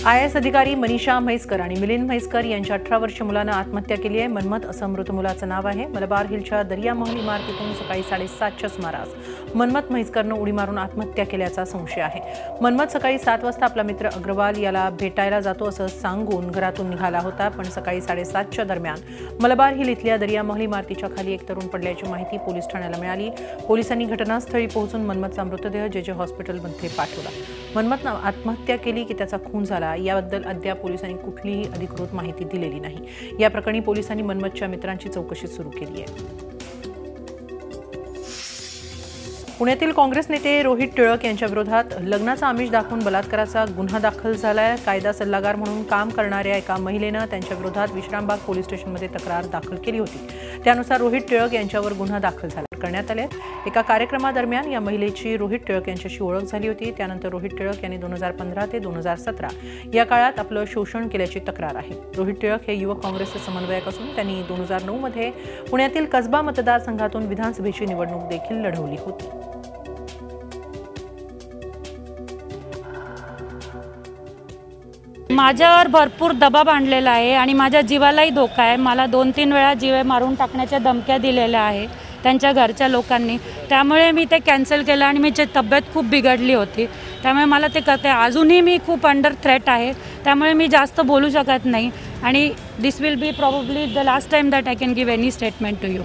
IAS अधिकारी मनीषा म्हैसकर आणि मिलिंद म्हैसकर यांच्या 18 वर्षीय मुलानं आत्महत्या केली आहे। मनमत असं मृत मुलाचं नाव आहे। मलबार हिलच्या दरिया महल इमारतीतून सकाळी 7:30च्या सुमारास मनमत म्हैसकरनं उडी मारून आत्महत्या केल्याचा संशय आहे। मनमत सकाळी 7 वाजता आपला मित्र अग्रवाल याला भेटायला जातो असं सांगून घरातून निघाला होता, पण सकाळी 7:30च्या दरम्यान मलबार हिल इथल्या दरिया महल इमारतीच्या खाली एक तरुण पडल्याची माहिती पोलीस ठाण्याला मिळाली। पोलिसांनी घटनास्थळी पोहोचून मनमतचा मृतदेह जेजे हॉस्पिटलमध्ये पाठवला। मनमतनं आत्महत्या केली की त्याचा खून झाला याबद्दल अद्याप पोलिसांनी कुठलीही अधिकृत माहिती दिलेली नाही। या प्रकरणी पोलिसांनी मनमतच्या मित्रांची चौकशी सुरू केली आहे। पुण्यातील काँग्रेस नेते रोहित टिळक यांच्या विरोधात लग्नाचा आमिष दाखवून बलात्काराचा गुन्हा दाखल झालाय। कायदा सल्लागार म्हणून काम करणाऱ्या एका महिलेनं त्यांच्या विरोधात विश्रामबाग पोलीस स्टेशनमध्ये तक्रार दाखल केली होती। त्यानुसार रोहित टिळक यांच्यावर गुन्हा दाखल करण्यात आले। एका कार्यक्रमादरम्यान या महिलेची रोहित टिळक यांच्याशी ओळख झाली होती। त्यानंतर रोहित टिळक यांनी 2015 ते 2017 या काळात आपलं शोषण केल्याची तक्रार आहे। रोहित टिळक हे युवक काँग्रेसचे समन्वयक असून त्यांनी 2009 मध्ये पुण्यातील कसबा मतदारसंघातून विधानसभेची निवडणूक देखील लढवली होती। माझ्यावर भरपूर दबाव आणलेला आहे आणि माझ्या जीवालाही धोका आहे। मला 2-3 वेळा जीवे मारून टाकण्याच्या धमक्या दिलेल्या आहे त्यांच्या घरच्या लोकांनी। त्यामुळे मी ते कॅन्सल केलं आणि माझी तब्येत खूप बिघडली होती। त्यामुळे मला ते करते अजूनही मी खूप अंडर थ्रेट आहे। त्यामुळे मी जास्त बोलू शकत नाही आणि this will be probably the last time that I can give any statement to you.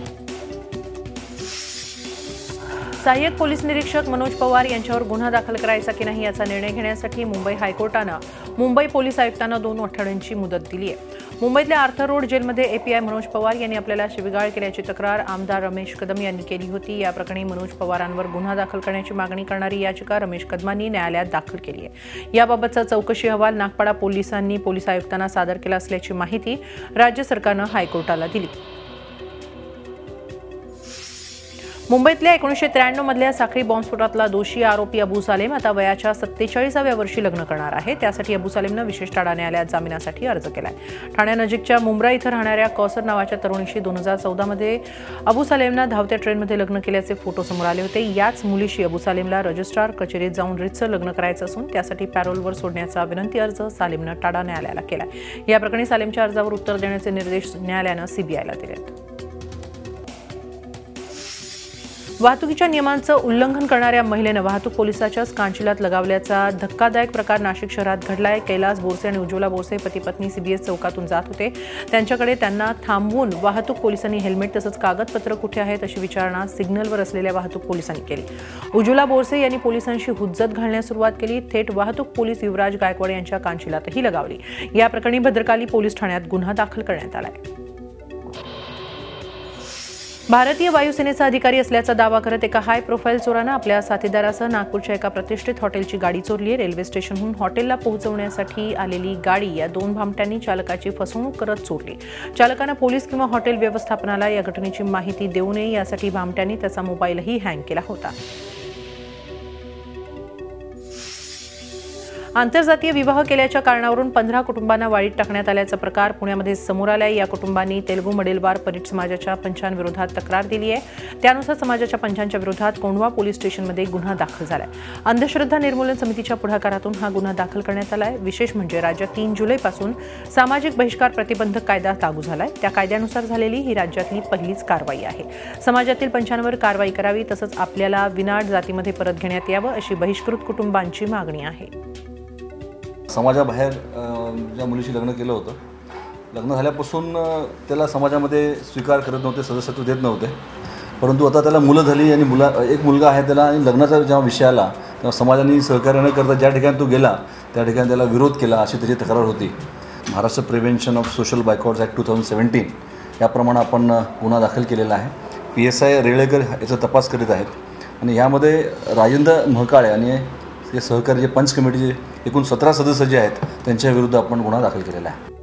सहाय्यक पोलीस निरीक्षक मनोज पवार यांच्यावर गुन्हा दाखल करायचा की नाही याचा निर्णय घेण्यासाठी मुंबई हायकोर्टानं मुंबई पोलीस आयुक्तांना 2 आठवड्यांची मुदत दिली आहे। मुंबईतल्या आर्थर रोड जेलमध्ये API मनोज पवार यांनी आपल्याला शिवीगाळ केल्याची तक्रार आमदार रमेश कदम यांनी केली होती। या प्रकरणी मनोज पवारांवर गुन्हा दाखल करण्याची मागणी करणारी याचिका रमेश कदमांनी न्यायालयात दाखल केली आहे। याबाबतचा चौकशी अहवाल नागपाडा पोलिसांनी पोलीस आयुक्तांना सादर केला असल्याची माहिती राज्य सरकारनं हायकोर्टाला दिली। मुंबईतल्या 1993 मधल्या साखळी बॉम्बस्फोटातला दोषी आरोपी अबू सालेम आता वयाच्या 47व्या वर्षी लग्न करणार आहे। त्यासाठी अबू सालेमनं विशेष ठाणा न्यायालयात जामिनासाठी अर्ज केलाय। ठाण्यानजीकच्या मुंब्रा इथं राहणाऱ्या कौसर नावाच्या तरुणीशी 2014 मध्ये अबू सालेमनं धावत्या ट्रेनमध्ये लग्न केल्याचे फोटो समोर आले होते। याच मुलीशी अबू सालेमला रजिस्ट्रार कचेरीत जाऊन रीतसर लग्न करायचं असून त्यासाठी पॅरोलवर सोडण्याचा विनंती अर्ज सालेमनं ठाणा न्यायालयाला केलाय। या प्रकरणी सालेमच्या अर्जावर उत्तर देण्याचे निर्देश न्यायालयानं CBIला दिलेत। वाहतुकीच्या नियमांचं उल्लंघन करणाऱ्या महिलेनं वाहतूक पोलिसाच्याच कांचिलात लगावल्याचा धक्कादायक प्रकार नाशिक शहरात घडलाय। कैलास बोरसे आणि उज्ज्वला बोरसे पती पत्नी CBS चौकातून जात होते। त्यांच्याकडे त्यांना थांबवून वाहतूक पोलिसांनी हेल्मेट तसंच कागदपत्र कुठे आहेत अशी विचारणा सिग्नलवर असलेल्या वाहतूक पोलिसांनी केली। उज्ज्वला बोरसे यांनी पोलिसांशी हुज्जत घालण्यास सुरुवात केली। थेट वाहतूक पोलीस युवराज गायकवाड यांच्या कांचिलातही लगावली। या प्रकरणी भद्रकाली पोलीस ठाण्यात गुन्हा दाखल करण्यात आलाय। भारतीय वायुसेनेचा अधिकारी असल्याचा दावा करत एका हाय प्रोफाईल चोरानं आपल्या साथीदारासह नागपूरच्या एका प्रतिष्ठित हॉटेलची गाडी चोरली आहे। रेल्वे स्टेशनहून हॉटेलला पोहोचवण्यासाठी आलेली गाडी या 2 भामट्यांनी चालकाची फसवणूक करत चोरली। चालकानं पोलीस किंवा हॉटेल व्यवस्थापनाला या घटनेची माहिती देऊ नये यासाठी भामट्यांनी त्याचा मोबाईलही हँग केला होता। आंतरजातीय विवाह केल्याच्या कारणावरून 15 कुटुंबांना वाळीत टाकण्यात आल्याचा प्रकार पुण्यामध्ये समोर आलाय। या कुटुंबांनी तेलुगू मडेलवार परीट समाजाच्या पंचांविरोधात तक्रार दिली आहे। त्यानुसार समाजाच्या पंचांच्या विरोधात कोंढवा पोलीस स्टेशनमध्ये गुन्हा दाखल झालाय। अंधश्रद्धा निर्मूलन समितीच्या पुढाकारातून हा गुन्हा दाखल करण्यात आलाय। विशेष म्हणजे राज्यात 3 जुलैपासून सामाजिक बहिष्कार प्रतिबंधक कायदा लागू झालाय। त्या कायद्यानुसार झालेली ही राज्यातली पहिलीच कारवाई आहे। समाजातील पंचांवर कारवाई करावी तसंच आपल्याला विनाट जातीमध्ये परत घेण्यात यावं अशी बहिष्कृत कुटुंबांची मागणी आहे। समाजाबाहेर ज्या मुलीशी लग्न केलं होतं, लग्न झाल्यापासून त्याला समाजामध्ये स्वीकार करत नव्हते, सदस्यत्व देत नव्हते। परंतु आता त्याला मुलं झाली आणि एक मुलगा आहे त्याला, आणि लग्नाचा जेव्हा विषय आला तेव्हा समाजाने सहकार्य न करता ज्या ठिकाणी तो गेला त्या ठिकाणी त्याला विरोध केला अशी त्याची तक्रार होती। Maharashtra prevention of social boycotts act 2017 याप्रमाणे आपण गुन्हा दाखल केलेला आहे। PSI रेळेकर याचा तपास करीत आहेत आणि यामध्ये राजेंद्र महकाळे आणि ते सहकारी जे पंच कमिटीचे एकूण 17 सदस्य जे आहेत त्यांच्या विरुद्ध आपण गुन्हा दाखल केलेला आहे।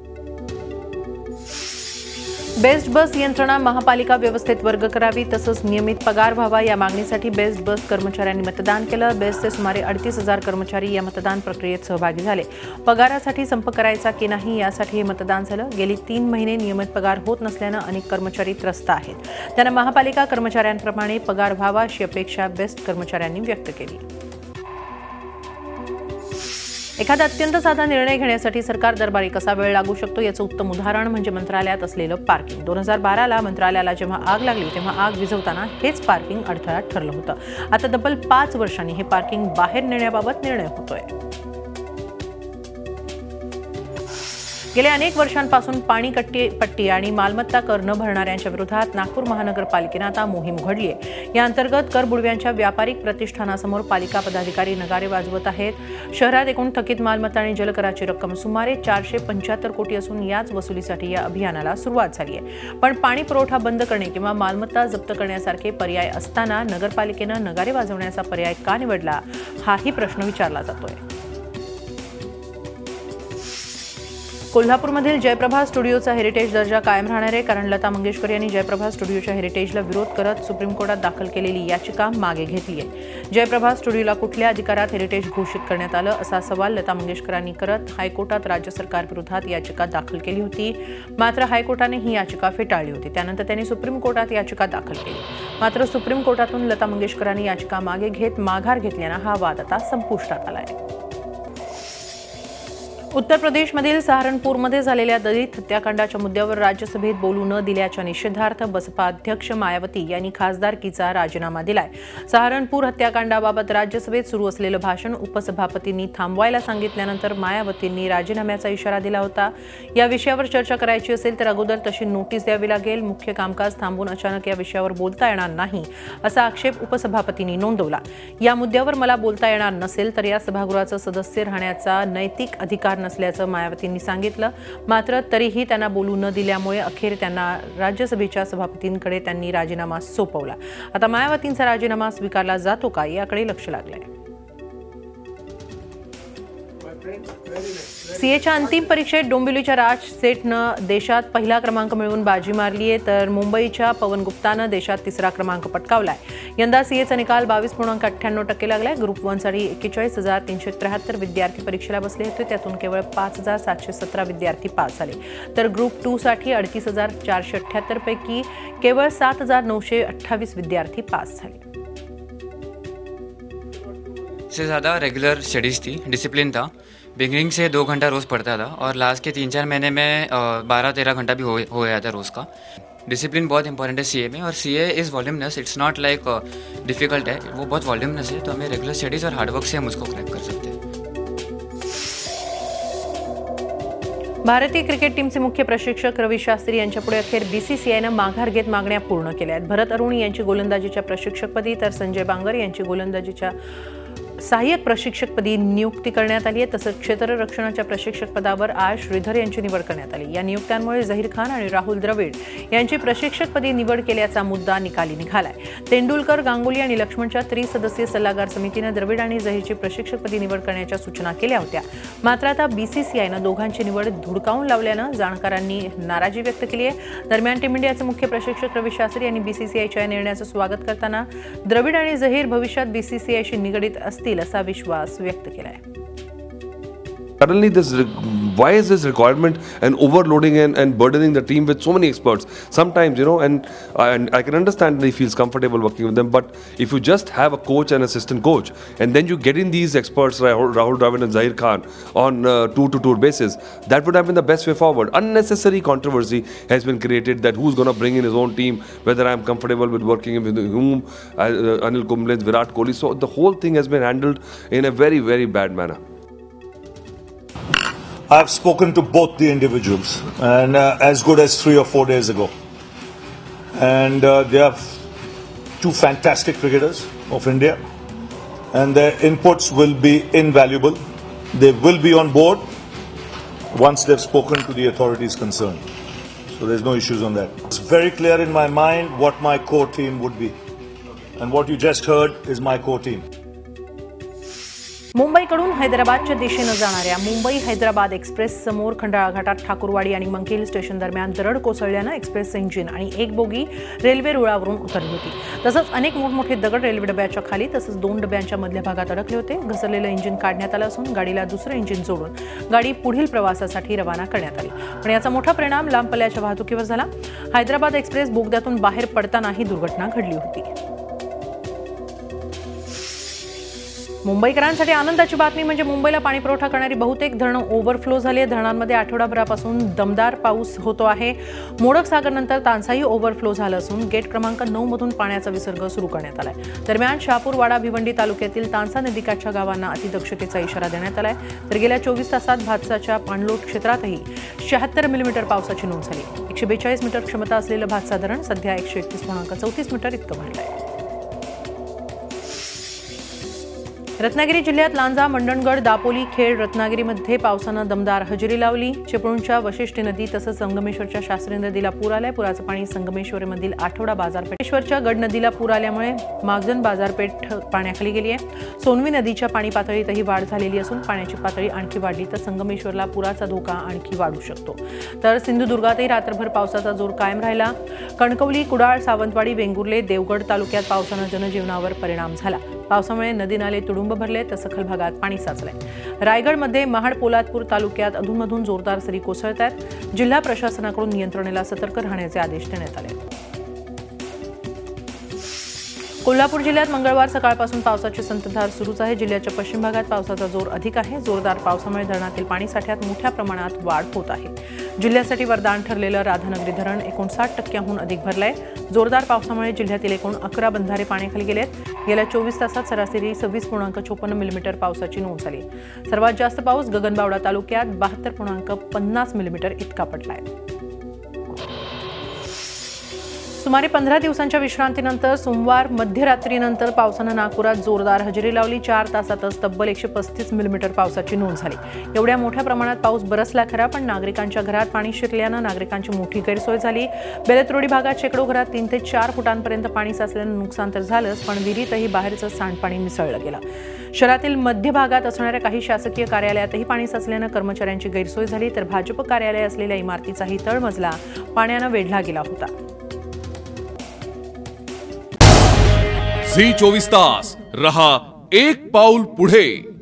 बेस्ट बस यंत्रणा महापालिका व्यवस्थेत वर्ग करावी तसंच नियमित पगार व्हावा या मागणीसाठी बेस्ट बस कर्मचाऱ्यांनी मतदान केलं। बेस्टचे सुमारे 38,000 कर्मचारी या मतदान प्रक्रियेत सहभागी झाले। पगारासाठी संप करायचा की नाही यासाठी हे मतदान झालं। गेली 3 महिने नियमित पगार होत नसल्यानं अनेक कर्मचारी त्रस्त आहेत। त्यांना महापालिका कर्मचाऱ्यांप्रमाणे पगार व्हावा अशी अपेक्षा बेस्ट कर्मचाऱ्यांनी व्यक्त केली। एखादा अत्यंत साधा निर्णय घेण्यासाठी सरकार दरबारी कसा वेळ लागू शकतो याचं उत्तम उदाहरण म्हणजे मंत्रालयात असलेलं पार्किंग. 2012ला मंत्रालयाला जेव्हा आग लागली तेव्हा आग विझवताना हेच पार्किंग अडथळा ठरलं होतं. आता तब्बल 5 वर्षांनी हे पार्किंग बाहेर नेण्याबाबत निर्णय होतोय. गेल्या अनेक वर्षांपासून पाणी पट्टी आणि मालमत्ता कर न भरणाऱ्यांच्या विरोधात नागपूर महानगरपालिकेनं आता मोहीम उघडली आहे. या अंतर्गत कर बुडव्यांच्या व्यापारिक प्रतिष्ठानासमोर पालिका पदाधिकारी नगारे वाजवत आहेत. शहरात एकूण थकीत मालमत्ता आणि जलकराची रक्कम सुमारे 475 कोटी असून याच वसुलीसाठी या अभियानाला सुरुवात झाली आहे. पण पाणी पुरवठा बंद करणे किंवा मालमत्ता जप्त करण्यासारखे पर्याय असताना नगरपालिकेनं नगारे वाजवण्याचा पर्याय का निवडला, हाही प्रश्न विचारला जातोय. कोल्हापूरमधील जयप्रभा स्टुडिओचा हेरिटेज दर्जा कायम राहणार आहे, कारण लता मंगेशकर यांनी जयप्रभा स्टुडिओच्या हेरिटेजला विरोध करत सुप्रीम कोर्टात दाखल केलेली याचिका मागे घेतली आहे. जयप्रभा स्टुडिओला कुठल्या अधिकारात हेरिटेज घोषित करण्यात आलं असा सवाल लता मंगेशकरांनी करत हायकोर्टात राज्य सरकारविरोधात याचिका दाखल केली होती. मात्र हायकोर्टाने ही याचिका फेटाळली होती. त्यानंतर त्यांनी सुप्रीम कोर्टात याचिका दाखल केली. मात्र सुप्रीम कोर्टातून लता मंगेशकरांनी याचिका मागे घेत माघार घेतल्यानं हा वाद आता संपुष्टात आला आहे. उत्तर प्रदेशमधील सहारनपूरमध्ये झालेल्या दलित हत्याकांडाच्या मुद्द्यावर राज्यसभेत बोलू न दिल्याच्या निषेधार्थ बसपा अध्यक्ष मायावती यांनी खासदारकीचा राजीनामा दिलाय. सहारनपूर हत्याकांडाबाबत राज्यसभेत सुरू असलेलं भाषण उपसभापतींनी थांबवायला सांगितल्यानंतर मायावतींनी राजीनाम्याचा इशारा दिला होता. या विषयावर चर्चा करायची असेल तर अगोदर तशी नोटीस द्यावी लागेल. मुख्य कामकाज थांबून अचानक या विषयावर बोलता येणार नाही असा आक्षेप उपसभापतींनी नोंदवला. या मुद्द्यावर मला बोलता येणार नसेल तर या सभागृहाचं सदस्य राहण्याचा नैतिक अधिकार नसल्याचं मायावतींनी सांगितलं. मात्र तरीही त्यांना बोलू न दिल्यामुळे अखेर त्यांना राज्यसभेच्या सभापतींकडे त्यांनी राजीनामा सोपवला. आता मायावतींचा राजीनामा स्वीकारला जातो का याकडे लक्ष लागलंय. सीएच्या अंतिम परीक्षेत डोंबिवलीच्या राज सेठनं देशात पहिला क्रमांक मिळवून बाजी मारली आहे, तर मुंबईच्या पवन गुप्तानं देशात 3रा क्रमांक पटकावलाय. यंदा सीएचा निकाल 22.98% लागलाय. ग्रुप 1 साठी 41,373 विद्यार्थी परीक्षेला बसले होते, त्यातून केवळ 5,717 विद्यार्थी पास झाले. तर ग्रुप 2 साठी 38,478 पैकी केवळ 7,928 विद्यार्थी पास झाले. से ज़्यादा रेगुलर स्टडीज़ थी, डिसिप्लिन था. बिगनिंग से 2 घंटा रोज़ पढ़ता था और लास्ट के 3-4 महीने में 12-13 घंटा भी हो गया था रोज़ का. डिसिप्लिन बहुत इंपॉर्टेंट है सीए में, और CA is voluminous. It's not like difficult है, वो बहुत वॉल्यूमनस है. तो हमें रेगुलर स्टडीज़ और हार्डवर्क से हम उसको क्रैक कर सकते हैं. भारतीय क्रिकेट टीमचे मुख्य प्रशिक्षक रवी शास्त्री यांच्यापुढे अखेर बीसीसीआयनं माघार घेत मागण्या पूर्ण केल्या आहेत. भरत अरुण यांची गोलंदाजीच्या प्रशिक्षकपदी तर संजय बांगर यांची गोलंदाजीच्या सहाय्यक प्रशिक्षकपदी नियुक्ती करण्यात आली आहे. तसंच क्षेत्ररक्षणाच्या प्रशिक्षकपदावर आय श्रीधर यांची निवड करण्यात आली. या नियुक्त्यांमुळे झहीर खान आणि राहुल द्रविड यांची प्रशिक्षकपदी निवड केल्याचा मुद्दा निकाली निघालाय. तेंडुलकर, गांगुली आणि लक्ष्मणच्या त्रिसदस्यीय सल्लागार समितीनं द्रविड आणि झहीरची प्रशिक्षकपदी निवड करण्याच्या सूचना केल्या होत्या. मात्र आता बीसीसीआयनं दोघांची निवड धुडकावून लावल्यानं जाणकारांनी नाराजी व्यक्त केली आहे. दरम्यान टीम इंडियाचे मुख्य प्रशिक्षक रवी शास्त्री यांनी बीसीसीआयच्या या निर्णयाचं स्वागत करताना द्रविड आणि झहीर भविष्यात बीसीसीआयशी निगडीत असतील असा विश्वास व्यक्त केलाय. Suddenly, why is this requirement and overloading and burdening the team with so many experts? Sometimes, and I can understand that he feels comfortable working with them, but if you just have a coach and assistant coach, and then you get in these experts, Rahul Dravid and Zahir Khan, on tour-to-tour basis, that would have been the best way forward. Unnecessary controversy has been created that who's going to bring in his own team, whether I'm comfortable with working with whom, Anil Kumble, Virat Kohli. So the whole thing has been handled in a very, very bad manner. I've spoken to both the individuals, and as good as 3 or 4 days ago. And they are 2 fantastic cricketers of India, and their inputs will be invaluable. They will be on board once they've spoken to the authorities concerned. So there's no issues on that. It's very clear in my mind what my core team would be. And what you just heard is my core team. मुंबईकडून हैदराबादच्या दिशेनं जाणाऱ्या Mumbai Hyderabad express समोर खंडाळा घाटात ठाकूरवाडी आणि monkey hill station दरम्यान दरड कोसळल्यानं express engine आणि एक बोगी रेल्वे रुळावरून उतरली होती. तसंच अनेक मोठमोठे दगड रेल्वे डब्याच्या खाली तसंच 2 डब्यांच्या मधल्या भागात अडकले होते. घसरलेलं इंजिन काढण्यात आलं असून गाडीला दुसरं इंजिन जोडून गाडी पुढील प्रवासासाठी रवाना करण्यात आली. पण याचा मोठा परिणाम लांब पल्ल्याच्या वाहतुकीवर झाला. हैदराबाद एक्सप्रेस बोगद्यातून बाहेर पडताना ही दुर्घटना घडली होती. मुंबईकरांसाठी आनंदाची बातमी म्हणजे मुंबईला पाणी पुरवठा करणारी बहुतेक धरणं ओव्हरफ्लो झाली आहेत. धरणांमध्ये आठवडाभरापासून दमदार पाऊस होतो आहे. मोडक सागरनंतर तानसाही ओव्हरफ्लो झालं असून गेट क्रमांक 9 मधून पाण्याचा विसर्ग सुरू करण्यात आलाय. दरम्यान शहापूर, वाडा, भिवंडी तालुक्यातील तानसा नदीकाठच्या गावांना अतिदक्षतेचा इशारा देण्यात आलाय. तर गेल्या 24 तासात भातसाच्या पाणलोट क्षेत्रातही 76 मिलीमीटर पावसाची नोंद झाली. 142 मीटर क्षमता असलेलं भातसा धरण सध्या 131.34 मीटर इतकं भरलंय. रत्नागिरी जिल्ह्यात लांजा, मंडणगड, दापोली, खेड, रत्नागिरीमध्ये पावसानं दमदार हजेरी लावली. चिपळूणच्या वशिष्ठी नदी तसंच संगमेश्वरच्या शास्त्री नदीला पूर आलाय. पुराचं पाणी संगमेश्वरमधील आठवडा बाजारपेठेश्वरच्या गड नदीला पूर आल्यामुळे मागजन बाजारपेठ पाण्याखाली गेली आहे. सोनवी नदीच्या पाणी पातळीतही वाढ झालेली असून पाण्याची पातळी आणखी वाढली तर संगमेश्वरला पुराचा धोका आणखी वाढू शकतो. तर सिंधुदुर्गातही रात्रभर पावसाचा जोर कायम राहिला. कणकवली, कुडाळ, सावंतवाडी, वेंगुर्ले, देवगड तालुक्यात पावसानं जनजीवनावर परिणाम झाला. पावसामुळे नदी नाले तुडुंब भरले तर सखल भागात पाणी साचलंय. रायगडमध्ये महाड, पोलादपूर तालुक्यात अधूनमधून जोरदार सरी कोसळत आहेत. जिल्हा प्रशासनाकडून यंत्रणेला सतर्क राहण्याचे आदेश देण्यात आले. कोल्हापूर जिल्ह्यात मंगळवार सकाळपासून पावसाची संततधार सुरूच आहे. जिल्ह्याच्या पश्चिम भागात पावसाचा जोर अधिक आहे. जोरदार पावसामुळे धरणातील पाणीसाठ्यात मोठ्या प्रमाणात वाढ होत आहे. जिल्ह्यासाठी वरदान ठरलेलं राधानगरी धरण 59% अधिक भरलंय. जोरदार पावसामुळे जिल्ह्यातील एकूण 11 बंधारे पाण्याखाली गेलेत. गेल्या 24 तासात सरासरी 26.54 मिलीमीटर पावसाची नोंद झाली. सर्वात जास्त पाऊस गगनबावडा तालुक्यात 72.50 मिलीमीटर इतका पडलाय. सुमारे 15 दिवसांच्या विश्रांतीनंतर सोमवार मध्यरात्रीनंतर पावसानं नागपुरात जोरदार हजेरी लावली. 4 तासातच तब्बल 135 मिलीमीटर पावसाची नोंद झाली. एवढ्या मोठ्या प्रमाणात पाऊस बरसला खरा, पण नागरिकांच्या घरात पाणी शिरल्यानं नागरिकांची मोठी गैरसोय झाली. बेलत्रोडी भागात शेकडो घरात 3 ते 4 फुटांपर्यंत पाणी साचल्यानं नुकसान तर झालंच, पण विहिरीतही बाहेरचं सांडपाणी मिसळलं गेलं. शहरातील मध्य भागात असणाऱ्या काही शासकीय कार्यालयातही पाणी साचल्यानं कर्मचाऱ्यांची गैरसोय झाली. तर भाजप कार्यालय असलेल्या इमारतीचाही तळमजला पाण्यानं वेढला गेला होता. झी 24 तास रहा एक पाऊल पुढे.